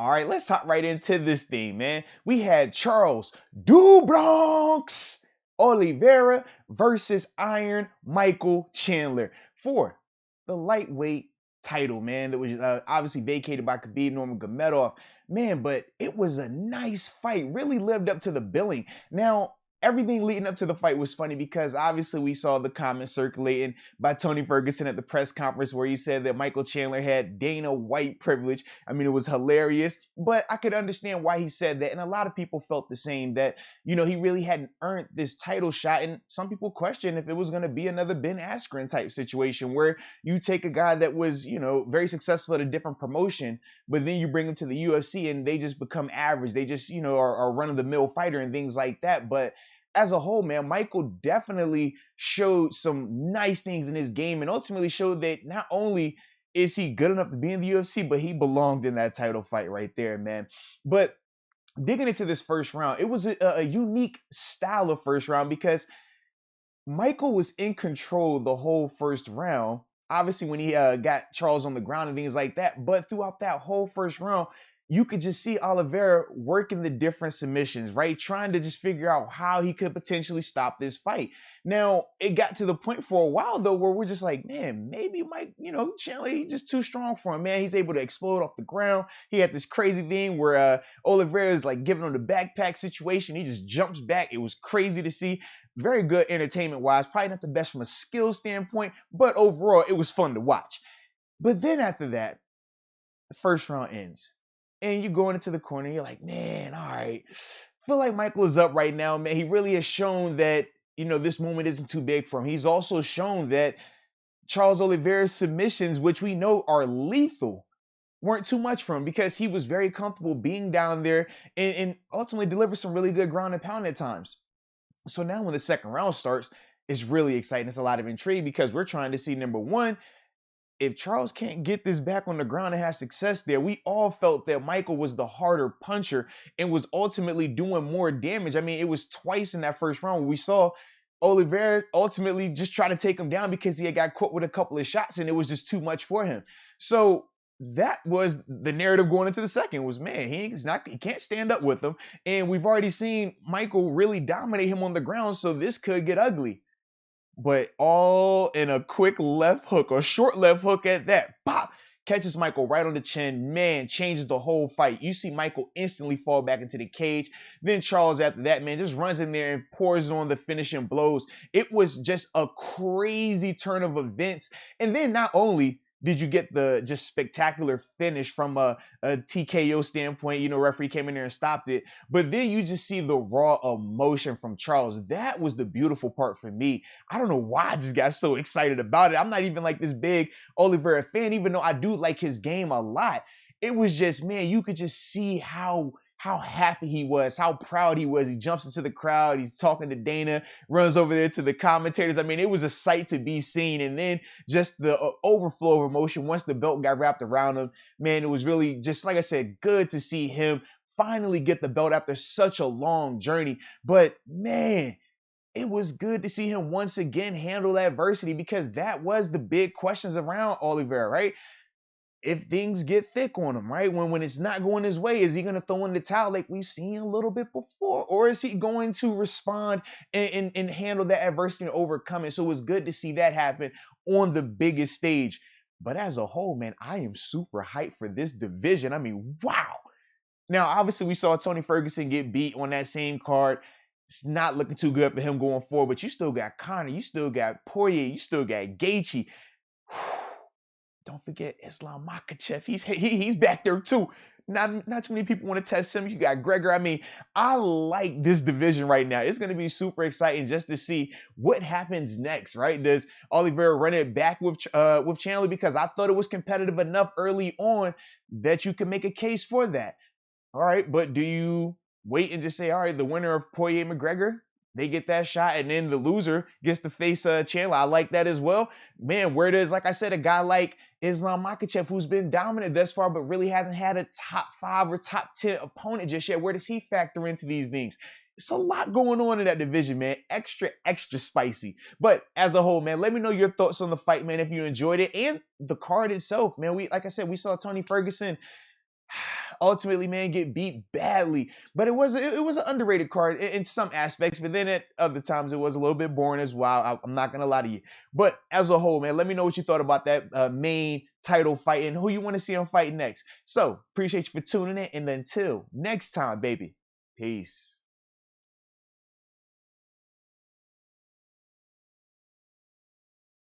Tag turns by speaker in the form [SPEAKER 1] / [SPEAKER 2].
[SPEAKER 1] All right, let's hop right into this thing, man. We had Charles Do Bronx Oliveira versus Iron Michael Chandler for the lightweight title, man. That was obviously vacated by Khabib Nurmagomedov, man. But it was a nice fight. Really lived up to the billing. Now, everything leading up to the fight was funny because obviously we saw the comments circulating by Tony Ferguson at the press conference where he said that Michael Chandler had Dana White privilege. I mean, it was hilarious, but I could understand why he said that. And a lot of people felt the same, that, he really hadn't earned this title shot. And some people questioned if it was going to be another Ben Askren type situation where you take a guy that was, very successful at a different promotion, but then you bring him to the UFC and they just become average. They just, are run of the mill fighter and things like that. But as a whole, man, Michael definitely showed some nice things in his game and ultimately showed that not only is he good enough to be in the UFC, but he belonged in that title fight right there, man. But digging into this first round, it was a unique style of first round because Michael was in control the whole first round. Obviously, when he got Charles on the ground and things like that, but throughout that whole first round, you could just see Oliveira working the different submissions, right? Trying to just figure out how he could potentially stop this fight. Now, it got to the point for a while, though, where we're just like, man, maybe Mike, Chandler, he's just too strong for him, man. He's able to explode off the ground. He had this crazy thing where Oliveira is like giving him the backpack situation. He just jumps back. It was crazy to see. Very good entertainment-wise. Probably not the best from a skill standpoint, but overall, it was fun to watch. But then after that, the first round ends. And you're going into the corner, you're like, man, all right. Feel like Michael is up right now, man. He really has shown that, this moment isn't too big for him. He's also shown that Charles Oliveira's submissions, which we know are lethal, weren't too much for him because he was very comfortable being down there and ultimately delivered some really good ground and pound at times. So now when the second round starts, it's really exciting. It's a lot of intrigue because we're trying to see, number one, if Charles can't get this back on the ground and have success there. We all felt that Michael was the harder puncher and was ultimately doing more damage. I mean, it was twice in that first round where we saw Oliveira ultimately just try to take him down because he had got caught with a couple of shots and it was just too much for him. So that was the narrative going into the second was, man, he can't stand up with him. And we've already seen Michael really dominate him on the ground, so this could get ugly. But all in a quick left hook, or short left hook at that. Pop! Catches Michael right on the chin. Man, changes the whole fight. You see Michael instantly fall back into the cage. Then Charles, after that, man, just runs in there and pours on the finishing blows. It was just a crazy turn of events. And then not only did you get the just spectacular finish from a TKO standpoint, referee came in there and stopped it, but then you just see the raw emotion from Charles. That was the beautiful part for me. I don't know why I just got so excited about it. I'm not even like this big Oliveira fan, even though I do like his game a lot. It was just, man, you could just see how happy he was, how proud he was. He jumps into the crowd. He's talking to Dana, runs over there to the commentators. I mean, it was a sight to be seen. And then just the overflow of emotion once the belt got wrapped around him, man, it was really just, like I said, good to see him finally get the belt after such a long journey. But man, it was good to see him once again handle adversity because that was the big questions around Oliveira, right? If things get thick on him, right? When it's not going his way, is he going to throw in the towel like we've seen a little bit before? Or is he going to respond and handle that adversity and overcome it? So it was good to see that happen on the biggest stage. But as a whole, man, I am super hyped for this division. I mean, wow. Now, obviously, we saw Tony Ferguson get beat on that same card. It's not looking too good for him going forward, but you still got Conor, you still got Poirier, you still got Gaethje. Don't forget Islam Makhachev. He's back there too. Not too many people want to test him. You got Gregor. I mean, I like this division right now. It's going to be super exciting just to see what happens next, right? Does Oliveira run it back with Chandler? Because I thought it was competitive enough early on that you can make a case for that. All right, but do you wait and just say, all right, the winner of Poirier McGregor, they get that shot, and then the loser gets to face Chandler? I like that as well. Man, where does, like I said, a guy like Islam Makhachev, who's been dominant thus far, but really hasn't had a top 5 or top 10 opponent just yet, where does he factor into these things? It's a lot going on in that division, man. Extra, extra spicy. But as a whole, man, let me know your thoughts on the fight, man, if you enjoyed it, and the card itself, man. Like I said, we saw Tony Ferguson ultimately, man, get beat badly. But it was an underrated card in some aspects, but then at other times it was a little bit boring as well. I'm not gonna lie to you. But as a whole, man, let me know what you thought about that main title fight and who you want to see him fight next. So appreciate you for tuning in, and until next time, baby, peace.